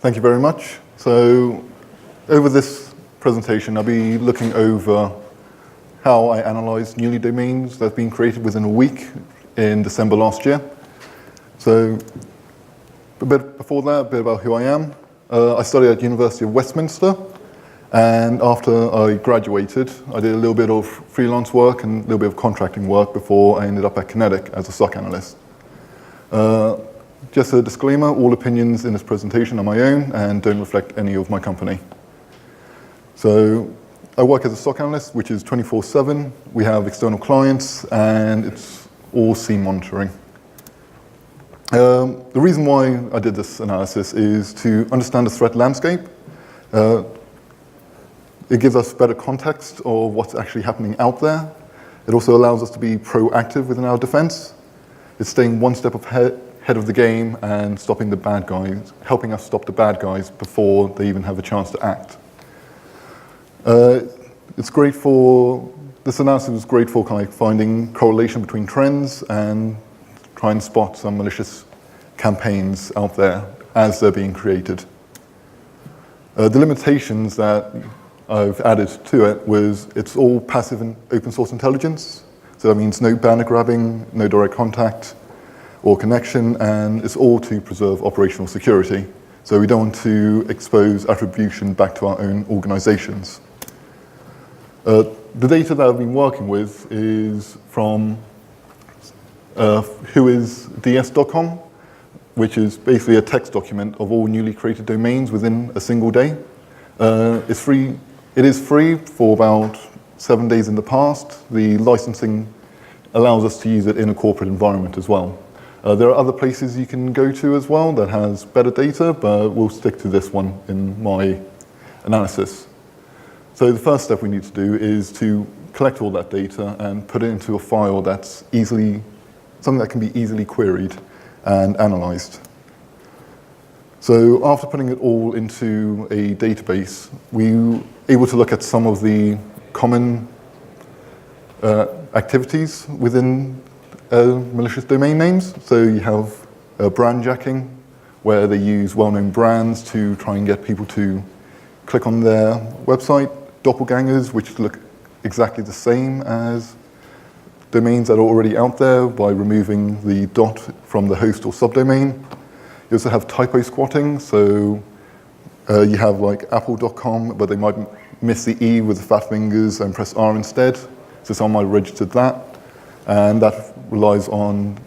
Thank you very much. So over this presentation, I'll be looking over how I analyze newly domains that have been created within a week in December last year. So a bit before that, a bit about who I am. I studied at University of Westminster, and after I graduated, I did a little bit of freelance work and a little bit of contracting work before I ended up at Kinetic as a SOC analyst. Just a disclaimer, all opinions in this presentation are my own and don't reflect any of my company. So I work as a SOC analyst, which is 24/7. We have external clients, and it's all SIEM monitoring. The reason why I did this analysis is to understand the threat landscape. It gives us better context of what's actually happening out there. It also allows us to be proactive within our defense. It's staying one step ahead of the game and stopping the bad guys, helping us stop the bad guys before they even have a chance to act. This analysis is great for kind of finding correlation between trends and try and spot some malicious campaigns out there as they're being created. The limitations that I've added to it was it's all passive and open source intelligence. So that means no banner grabbing, no direct contact or connection, and it's all to preserve operational security. So we don't want to expose attribution back to our own organizations. The data that I've been working with is from whoisds.com, which is basically a text document of all newly created domains within a single day. It's free. It is free for about 7 days in the past. The licensing allows us to use it in a corporate environment as well. There are other places you can go to as well that has better data, but we'll stick to this one in my analysis. So the first step we need to do is to collect all that data and put it into a file that's something that can be easily queried and analyzed. So after putting it all into a database, we were able to look at some of the common activities within malicious domain names. So you have brand jacking, where they use well-known brands to try and get people to click on their website. Doppelgangers, which look exactly the same as domains that are already out there by removing the dot from the host or subdomain. You also have typo squatting, so you have like apple.com, but they might miss the E with the fat fingers and press R instead. So someone might have registered that, and that relies on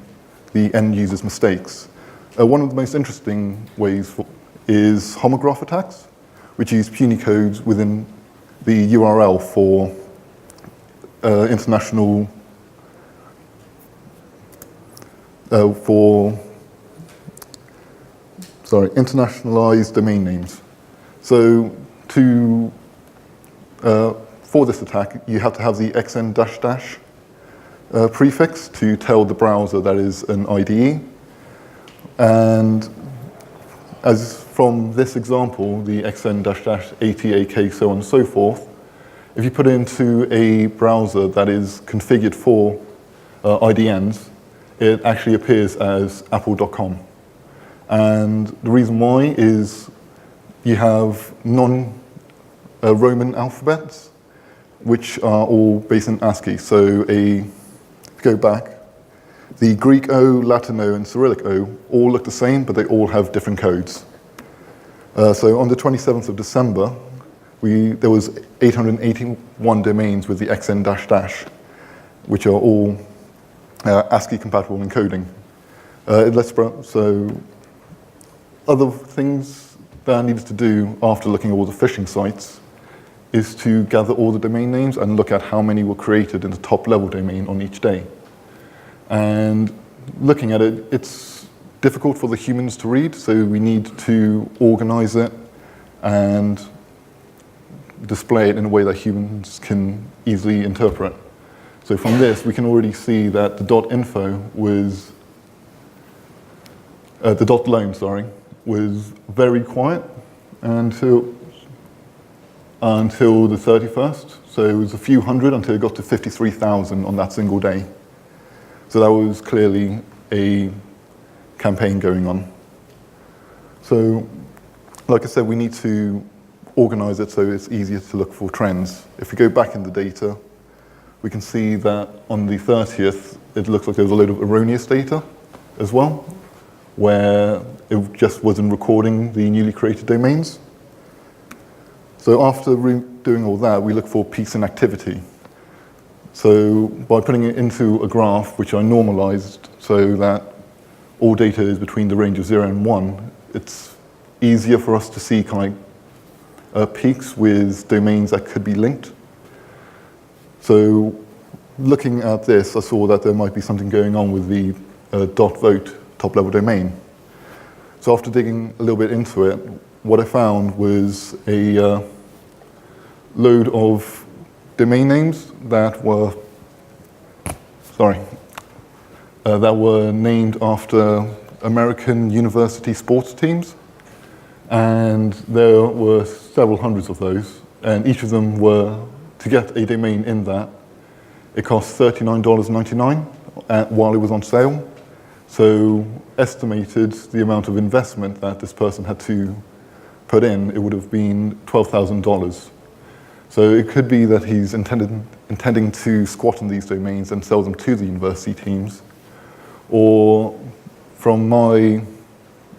the end user's mistakes. One of the most interesting ways is homograph attacks, which use puny codes within the URL for internationalized domain names. So for this attack, you have to have the xn -- prefix to tell the browser that is an IDE. And as from this example, the xn -- ATAK, so on and so forth, if you put it into a browser that is configured for IDNs, it actually appears as apple.com. And the reason why is you have non-Roman alphabets, which are all based in ASCII. So go back, the Greek O, Latin O, and Cyrillic O all look the same, but they all have different codes. So on the 27th of December, there was 881 domains with the xn -- which are all ASCII compatible encoding. So other things that I needed to do after looking at all the phishing sites is to gather all the domain names and look at how many were created in the top level domain on each day. And looking at it, it's difficult for the humans to read, so we need to organize it and display it in a way that humans can easily interpret. So from this, we can already see that the .info was, the .loan, sorry, was very quiet until the 31st. So it was a few hundred until it got to 53,000 on that single day. So that was clearly a campaign going on. So like I said, we need to organize it so it's easier to look for trends. If we go back in the data, we can see that on the 30th, it looks like there was a load of erroneous data as well, where it just wasn't recording the newly created domains. So after doing all that, we look for peaks in activity. So by putting it into a graph, which I normalized so that all data is between the range of 0 and 1, it's easier for us to see kind of peaks with domains that could be linked. So looking at this, I saw that there might be something going on with the .vote top-level domain. So after digging a little bit into it, what I found was a load of domain names that were, that were named after American university sports teams. And there were several hundreds of those, and each of them were, to get a domain in that, it cost $39.99 while it was on sale. So estimated the amount of investment that this person had to put in, it would have been $12,000. So it could be that he's intending to squat on these domains and sell them to the university teams, or from my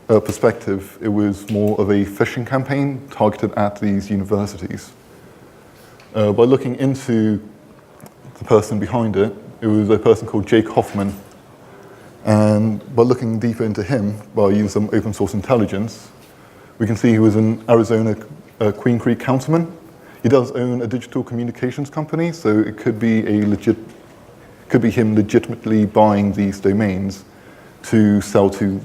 perspective, it was more of a phishing campaign targeted at these universities. By looking into the person behind it, it was a person called Jake Hoffman. And by looking deeper into him, by using some open source intelligence, we can see he was an Arizona Queen Creek councilman. He does own a digital communications company, so it could be him legitimately buying these domains to sell to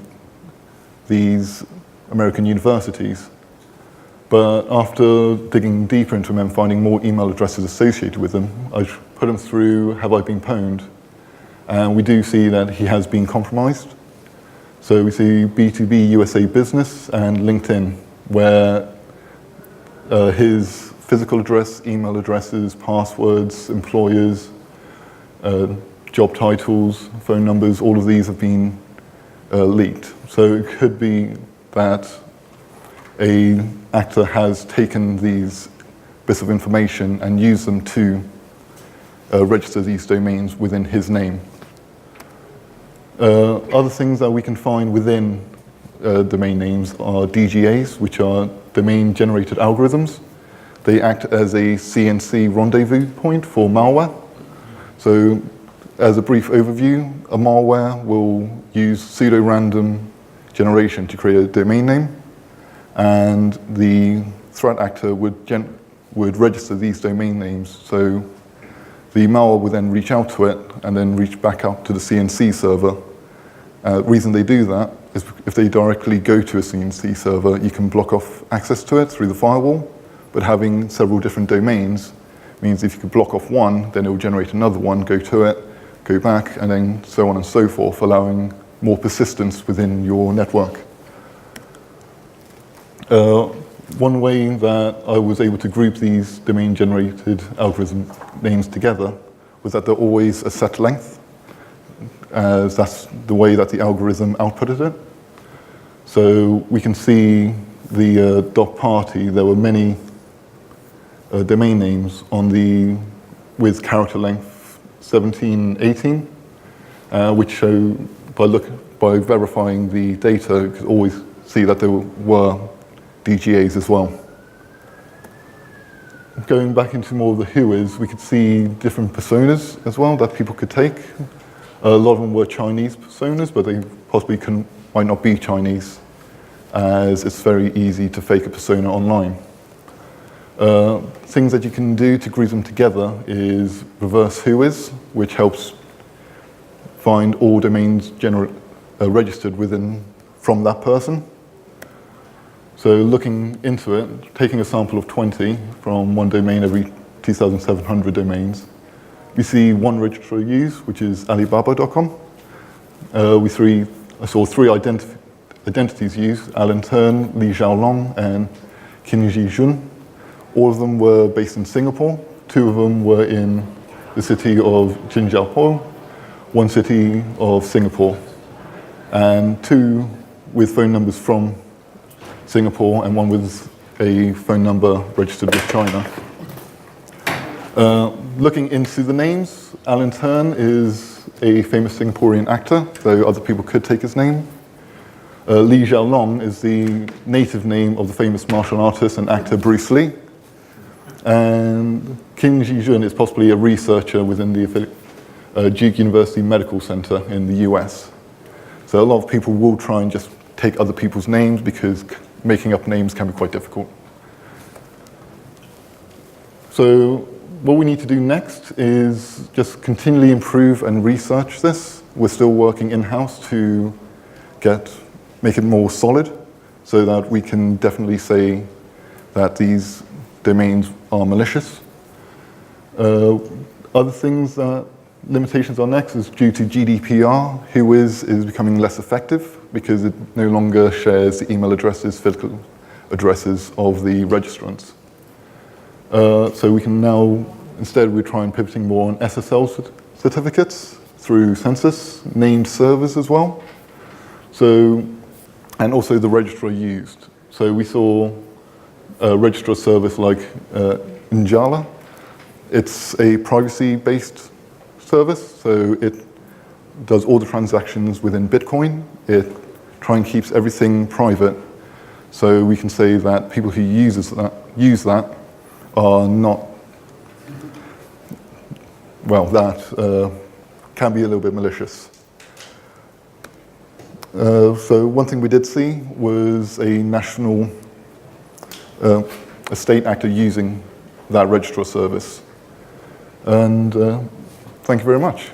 these American universities. But after digging deeper into him and finding more email addresses associated with them, I put him through Have I Been Pwned? And we do see that he has been compromised. So we see B2B USA Business and LinkedIn, where his physical address, email addresses, passwords, employers, job titles, phone numbers, all of these have been leaked. So it could be that an actor has taken these bits of information and used them to register these domains within his name. Other things that we can find within domain names are DGAs, which are domain-generated algorithms. They act as a CNC rendezvous point for malware. So as a brief overview, a malware will use pseudo-random generation to create a domain name, and the threat actor would register these domain names. So the malware would then reach out to it and then reach back out to the CNC server. The reason they do that is if they directly go to a CNC server, you can block off access to it through the firewall, but having several different domains means if you could block off one, then it will generate another one, go to it, go back, and then so on and so forth, allowing more persistence within your network. One way that I was able to group these domain-generated algorithm names together was that they're always a set length, as that's the way that the algorithm outputted it. So we can see the .party, there were many domain names with character length 17, 18, which show by verifying the data, you could always see that there were DGAs as well. Going back into more of the whois, we could see different personas as well that people could take. A lot of them were Chinese personas, but they possibly might not be Chinese, as it's very easy to fake a persona online. Things that you can do to group them together is reverse whois, which helps find all domains registered from that person. So looking into it, taking a sample of 20 from one domain every 2,700 domains, we see one registrar used, which is Alibaba.com. I saw three identities used, Alan Tern, Li Xiaolong, and Qinji Jun. All of them were based in Singapore. Two of them were in the city of Jinjiapo, one city of Singapore, and two with phone numbers from Singapore and one with a phone number registered with China. Looking into the names, Alan Turn is a famous Singaporean actor, though other people could take his name. Li Xiaolong is the native name of the famous martial artist and actor Bruce Lee. And Qin Jijun is possibly a researcher within the Duke University Medical Center in the US. So a lot of people will try and just take other people's names because making up names can be quite difficult. So what we need to do next is just continually improve and research this. We're still working in-house to make it more solid so that we can definitely say that these domains are malicious. Other things that limitations are next is due to GDPR. Whois is becoming less effective because it no longer shares the email addresses, physical addresses of the registrants. So we can now, instead we try and pivoting more on SSL certificates through census, named servers as well. So, and also the registrar used. So we saw a registrar service like Njala. It's a privacy-based service, so it does all the transactions within Bitcoin. It tries and keeps everything private. So we can say that people who use that are not, well, that can be a little bit malicious. So one thing we did see was a state actor using that registrar service. And thank you very much.